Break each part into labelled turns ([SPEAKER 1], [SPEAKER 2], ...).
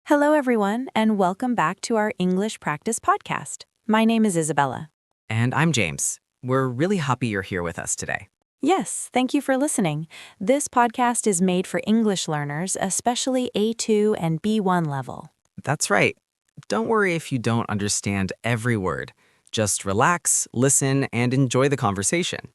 [SPEAKER 1] Hello, everyone, and welcome back to our English practice podcast. My name is Isabella.
[SPEAKER 2] And I'm James. We're really happy you're here with us today.
[SPEAKER 1] Yes, thank you for listening. This podcast is made for English learners, especially A2 and B1 level.
[SPEAKER 2] That's right. Don't worry if you don't understand every word. Just relax, listen, and enjoy the conversation.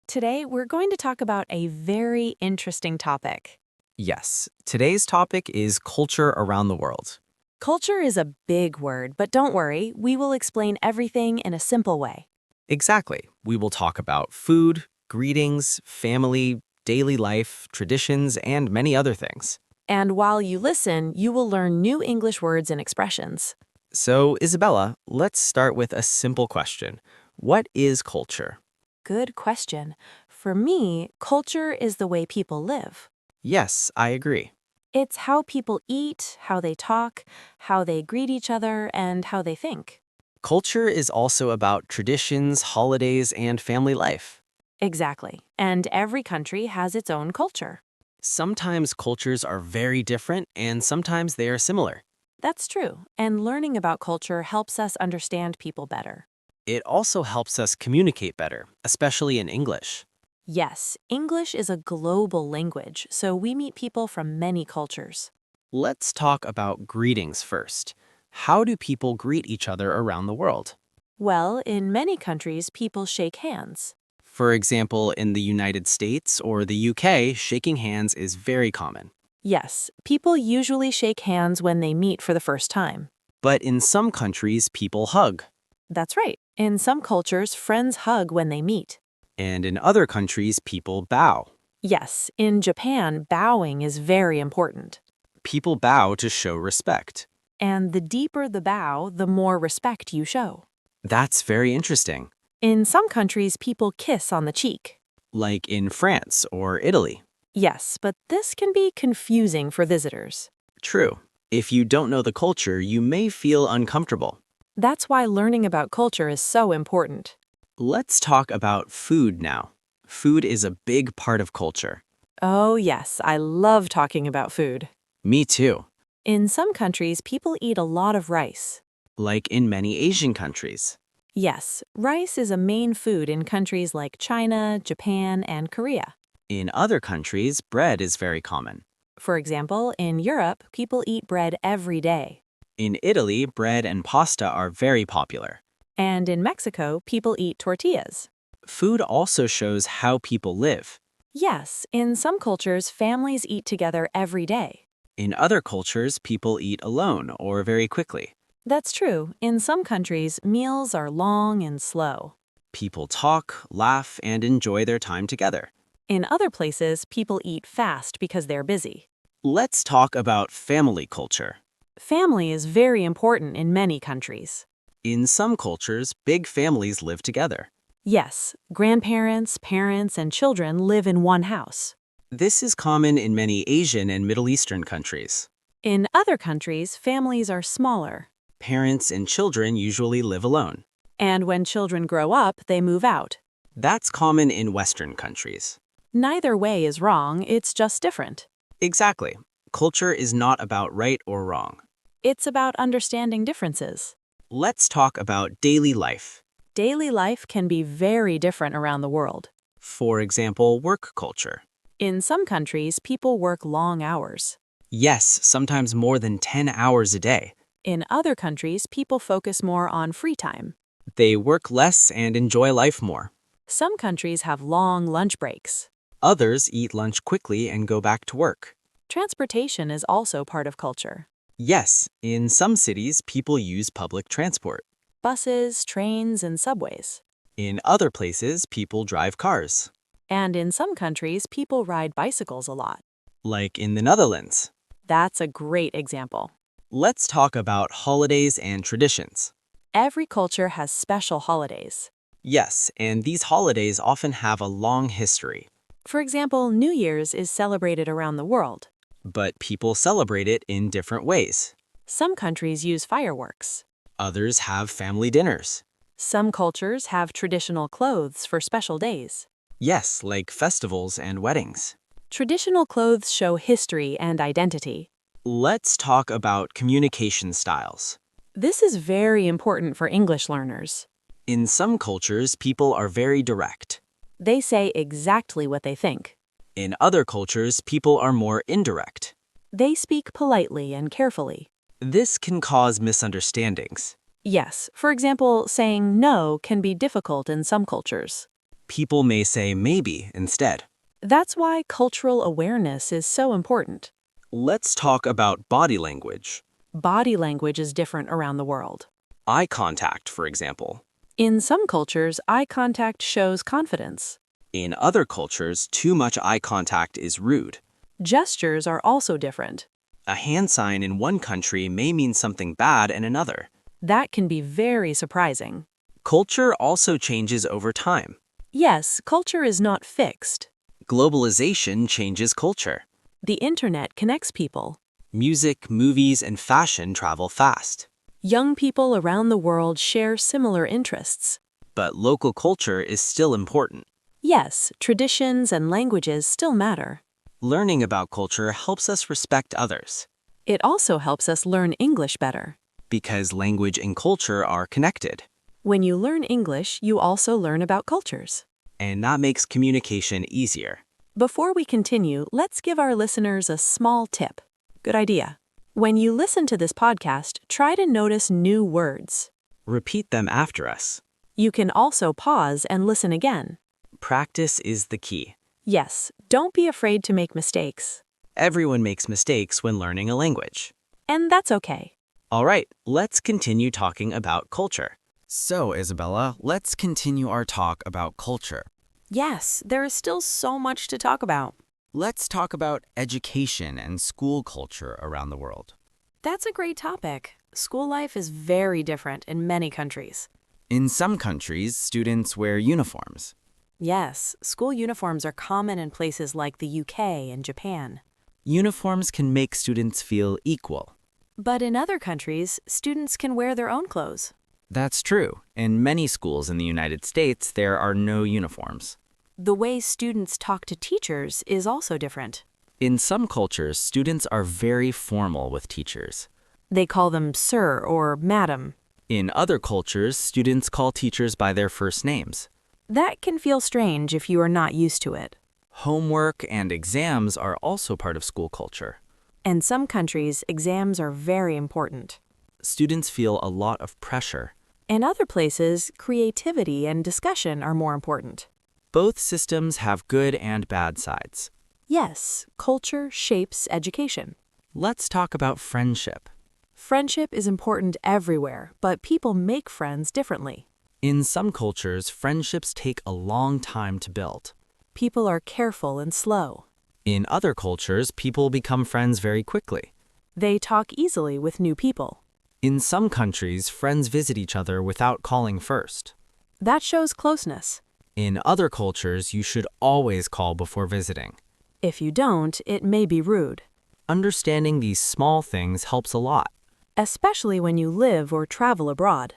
[SPEAKER 1] Today, we're going to talk about a very interesting topic.
[SPEAKER 2] Yes, today's topic is culture around the world.
[SPEAKER 1] Culture is a big word, but don't worry, we will explain everything in a simple way.
[SPEAKER 2] Exactly. We will talk about food, greetings, family, daily life, traditions, and many other things.
[SPEAKER 1] And while you listen, you will learn new English words and expressions.
[SPEAKER 2] So, Isabella, let's start with a simple question. What is culture?
[SPEAKER 1] Good question. For me, culture is the way people live.
[SPEAKER 2] Yes, I agree.
[SPEAKER 1] It's how people eat, how they talk, how they greet each other, and how they think.
[SPEAKER 2] Culture is also about traditions, holidays, and family life.
[SPEAKER 1] Exactly. And every country has its own culture.
[SPEAKER 2] Sometimes cultures are very different, and sometimes they are similar.
[SPEAKER 1] That's true. And learning about culture helps us understand people better.
[SPEAKER 2] It also helps us communicate better, especially in English.
[SPEAKER 1] Yes, English is a global language, so we meet people from many cultures.
[SPEAKER 2] Let's talk about greetings first. How do people greet each other around the world?
[SPEAKER 1] Well, in many countries, people shake hands.
[SPEAKER 2] For example, in the United States or the UK, shaking hands is very common.
[SPEAKER 1] Yes, people usually shake hands when they meet for the first time.
[SPEAKER 2] But in some countries, people hug.
[SPEAKER 1] That's right. In some cultures, friends hug when they meet.
[SPEAKER 2] And in other countries, people bow.
[SPEAKER 1] Yes, in Japan, bowing is very important.
[SPEAKER 2] People bow to show respect.
[SPEAKER 1] And the deeper the bow, the more respect you show.
[SPEAKER 2] That's very interesting.
[SPEAKER 1] In some countries, people kiss on the cheek.
[SPEAKER 2] Like in France or Italy.
[SPEAKER 1] Yes, but this can be confusing for visitors.
[SPEAKER 2] True. If you don't know the culture, you may feel uncomfortable.
[SPEAKER 1] That's why learning about culture is so important.
[SPEAKER 2] Let's talk about food now. Food is a big part of culture.
[SPEAKER 1] Oh, yes, I love talking about food.
[SPEAKER 2] Me too.
[SPEAKER 1] In some countries, people eat a lot of rice.
[SPEAKER 2] Like in many Asian countries.
[SPEAKER 1] Yes, rice is a main food in countries like China, Japan, and Korea.
[SPEAKER 2] In other countries, bread is very common.
[SPEAKER 1] For example, in Europe, people eat bread every day.
[SPEAKER 2] In Italy, bread and pasta are very popular.
[SPEAKER 1] And in Mexico, people eat tortillas.
[SPEAKER 2] Food also shows how people live.
[SPEAKER 1] Yes, in some cultures, families eat together every day.
[SPEAKER 2] In other cultures, people eat alone or very quickly.
[SPEAKER 1] That's true. In some countries, meals are long and slow.
[SPEAKER 2] People talk, laugh, and enjoy their time together.
[SPEAKER 1] In other places, people eat fast because they're busy.
[SPEAKER 2] Let's talk about family culture.
[SPEAKER 1] Family is very important in many countries.
[SPEAKER 2] In some cultures, big families live together.
[SPEAKER 1] Yes, grandparents, parents, and children live in one house.
[SPEAKER 2] This is common in many Asian and Middle Eastern countries.
[SPEAKER 1] In other countries, families are smaller.
[SPEAKER 2] Parents and children usually live alone.
[SPEAKER 1] And when children grow up, they move out.
[SPEAKER 2] That's common in Western countries.
[SPEAKER 1] Neither way is wrong, it's just different.
[SPEAKER 2] Exactly. Culture is not about right or wrong.
[SPEAKER 1] It's about understanding differences.
[SPEAKER 2] Let's talk about daily life.
[SPEAKER 1] Daily life can be very different around the world.
[SPEAKER 2] For example, work culture.
[SPEAKER 1] In some countries, people work long hours.
[SPEAKER 2] Yes, sometimes more than 10 hours a day.
[SPEAKER 1] In other countries, people focus more on free time.
[SPEAKER 2] They work less and enjoy life more.
[SPEAKER 1] Some countries have long lunch breaks.
[SPEAKER 2] Others eat lunch quickly and go back to work.
[SPEAKER 1] Transportation is also part of culture.
[SPEAKER 2] Yes, in some cities, people use public transport.
[SPEAKER 1] Buses, trains, and subways.
[SPEAKER 2] In other places, people drive cars.
[SPEAKER 1] And in some countries, people ride bicycles a lot.
[SPEAKER 2] Like in the Netherlands.
[SPEAKER 1] That's a great example.
[SPEAKER 2] Let's talk about holidays and traditions.
[SPEAKER 1] Every culture has special holidays.
[SPEAKER 2] Yes, and these holidays often have a long history.
[SPEAKER 1] For example, New Year's is celebrated around the world.
[SPEAKER 2] But people celebrate it in different ways.
[SPEAKER 1] Some countries use fireworks.
[SPEAKER 2] Others have family dinners.
[SPEAKER 1] Some cultures have traditional clothes for special days.
[SPEAKER 2] Yes, like festivals and weddings.
[SPEAKER 1] Traditional clothes show history and identity.
[SPEAKER 2] Let's talk about communication styles.
[SPEAKER 1] This is very important for English learners.
[SPEAKER 2] In some cultures, people are very direct.
[SPEAKER 1] They say exactly what they think.
[SPEAKER 2] In other cultures, people are more indirect.
[SPEAKER 1] They speak politely and carefully.
[SPEAKER 2] This can cause misunderstandings.
[SPEAKER 1] Yes, for example, saying no can be difficult in some cultures.
[SPEAKER 2] People may say maybe instead.
[SPEAKER 1] That's why cultural awareness is so important.
[SPEAKER 2] Let's talk about body language.
[SPEAKER 1] Body language is different around the world.
[SPEAKER 2] Eye contact, for example.
[SPEAKER 1] In some cultures, eye contact shows confidence.
[SPEAKER 2] In other cultures, too much eye contact is rude.
[SPEAKER 1] Gestures are also different.
[SPEAKER 2] A hand sign in one country may mean something bad in another.
[SPEAKER 1] That can be very surprising.
[SPEAKER 2] Culture also changes over time.
[SPEAKER 1] Yes, culture is not fixed.
[SPEAKER 2] Globalization changes culture.
[SPEAKER 1] The internet connects people.
[SPEAKER 2] Music, movies, and fashion travel fast.
[SPEAKER 1] Young people around the world share similar interests.
[SPEAKER 2] But local culture is still important.
[SPEAKER 1] Yes, traditions and languages still matter.
[SPEAKER 2] Learning about culture helps us respect others.
[SPEAKER 1] It also helps us learn English better.
[SPEAKER 2] Because language and culture are connected.
[SPEAKER 1] When you learn English, you also learn about cultures.
[SPEAKER 2] And that makes communication easier.
[SPEAKER 1] Before we continue, let's give our listeners a small tip. Good idea. When you listen to this podcast, try to notice new words.
[SPEAKER 2] Repeat them after us.
[SPEAKER 1] You can also pause and listen again.
[SPEAKER 2] Practice is the key.
[SPEAKER 1] Yes, don't be afraid to make mistakes.
[SPEAKER 2] Everyone makes mistakes when learning a language.
[SPEAKER 1] And that's okay.
[SPEAKER 2] All right, let's continue talking about culture.
[SPEAKER 3] So, Isabella, let's continue our talk about culture.
[SPEAKER 1] Yes, there is still so much to talk about.
[SPEAKER 3] Let's talk about education and school culture around the world.
[SPEAKER 1] That's a great topic. School life is very different in many countries.
[SPEAKER 3] In some countries, students wear uniforms.
[SPEAKER 1] Yes, school uniforms are common in places like the UK and Japan.
[SPEAKER 3] Uniforms can make students feel equal.
[SPEAKER 1] But in other countries, students can wear their own clothes.
[SPEAKER 3] That's true. In many schools in the United States, there are no uniforms.
[SPEAKER 1] The way students talk to teachers is also different.
[SPEAKER 3] In some cultures, students are very formal with teachers.
[SPEAKER 1] They call them sir or madam.
[SPEAKER 3] In other cultures, students call teachers by their first names.
[SPEAKER 1] That can feel strange if you are not used to it.
[SPEAKER 3] Homework and exams are also part of school culture.
[SPEAKER 1] In some countries, exams are very important.
[SPEAKER 3] Students feel a lot of pressure.
[SPEAKER 1] In other places, creativity and discussion are more important.
[SPEAKER 3] Both systems have good and bad sides.
[SPEAKER 1] Yes, culture shapes education.
[SPEAKER 3] Let's talk about friendship.
[SPEAKER 1] Friendship is important everywhere, but people make friends differently.
[SPEAKER 3] In some cultures, friendships take a long time to build.
[SPEAKER 1] People are careful and slow.
[SPEAKER 3] In other cultures, people become friends very quickly.
[SPEAKER 1] They talk easily with new people.
[SPEAKER 3] In some countries, friends visit each other without calling first.
[SPEAKER 1] That shows closeness.
[SPEAKER 3] In other cultures, you should always call before visiting.
[SPEAKER 1] If you don't, it may be rude.
[SPEAKER 3] Understanding these small things helps a lot.
[SPEAKER 1] Especially when you live or travel abroad.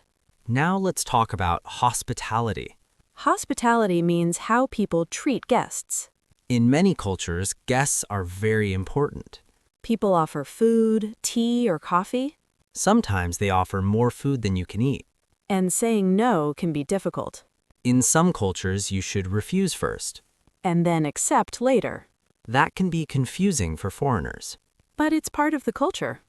[SPEAKER 3] Now let's talk about hospitality.
[SPEAKER 1] Hospitality means how people treat guests.
[SPEAKER 3] In many cultures, guests are very important.
[SPEAKER 1] People offer food, tea, or coffee.
[SPEAKER 3] Sometimes they offer more food than you can eat.
[SPEAKER 1] And saying no can be difficult.
[SPEAKER 3] In some cultures, you should refuse first.
[SPEAKER 1] And then accept later.
[SPEAKER 3] That can be confusing for foreigners.
[SPEAKER 1] But it's part of the culture.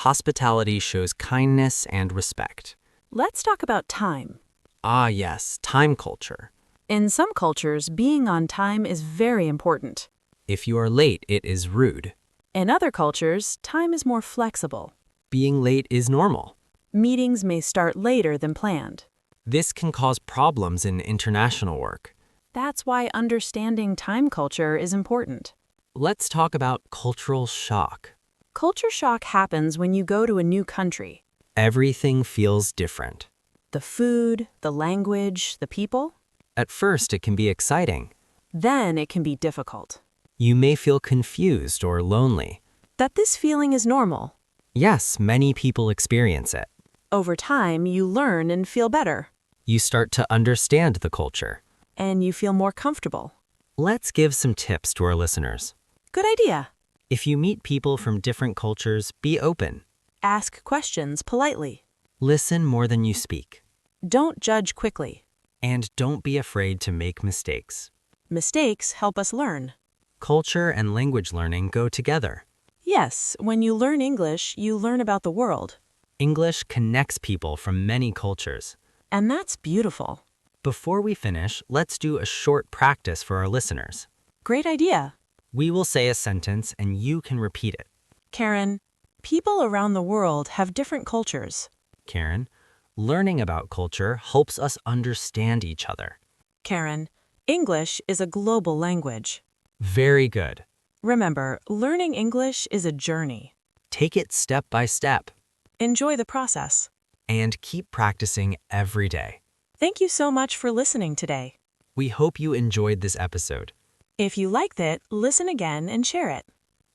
[SPEAKER 3] Hospitality shows kindness and respect.
[SPEAKER 1] Let's talk about time.
[SPEAKER 3] Ah, yes, time culture.
[SPEAKER 1] In some cultures, being on time is very important.
[SPEAKER 3] If you are late, it is rude.
[SPEAKER 1] In other cultures, time is more flexible.
[SPEAKER 3] Being late is normal.
[SPEAKER 1] Meetings may start later than planned.
[SPEAKER 3] This can cause problems in international work.
[SPEAKER 1] That's why understanding time culture is important.
[SPEAKER 3] Let's talk about cultural shock.
[SPEAKER 1] Culture shock happens when you go to a new country.
[SPEAKER 3] Everything feels different.
[SPEAKER 1] The food, the language, the people.
[SPEAKER 3] At first, it can be exciting.
[SPEAKER 1] Then it can be difficult.
[SPEAKER 3] You may feel confused or lonely.
[SPEAKER 1] That this feeling is normal.
[SPEAKER 3] Yes, many people experience it.
[SPEAKER 1] Over time, you learn and feel better.
[SPEAKER 3] You start to understand the culture.
[SPEAKER 1] And you feel more comfortable.
[SPEAKER 3] Let's give some tips to our listeners.
[SPEAKER 1] Good idea.
[SPEAKER 3] If you meet people from different cultures, be open.
[SPEAKER 1] Ask questions politely.
[SPEAKER 3] Listen more than you speak.
[SPEAKER 1] Don't judge quickly.
[SPEAKER 3] And don't be afraid to make mistakes.
[SPEAKER 1] Mistakes help us learn.
[SPEAKER 3] Culture and language learning go together.
[SPEAKER 1] Yes, when you learn English, you learn about the world.
[SPEAKER 3] English connects people from many cultures.
[SPEAKER 1] And that's beautiful.
[SPEAKER 3] Before we finish, let's do a short practice for our listeners.
[SPEAKER 1] Great idea.
[SPEAKER 3] We will say a sentence and you can repeat it.
[SPEAKER 1] Karen, people around the world have different cultures.
[SPEAKER 3] Karen, learning about culture helps us understand each other.
[SPEAKER 1] Karen, English is a global language.
[SPEAKER 3] Very good.
[SPEAKER 1] Remember, learning English is a journey.
[SPEAKER 3] Take it step by step
[SPEAKER 1] Enjoy the process.
[SPEAKER 3] and keep practicing every day.
[SPEAKER 1] Thank you so much for listening today.
[SPEAKER 3] We hope you enjoyed this episode.
[SPEAKER 1] If you liked it, listen again and share it.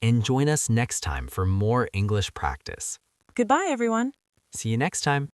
[SPEAKER 3] And join us next time for more English practice.
[SPEAKER 1] Goodbye, everyone.
[SPEAKER 3] See you next time.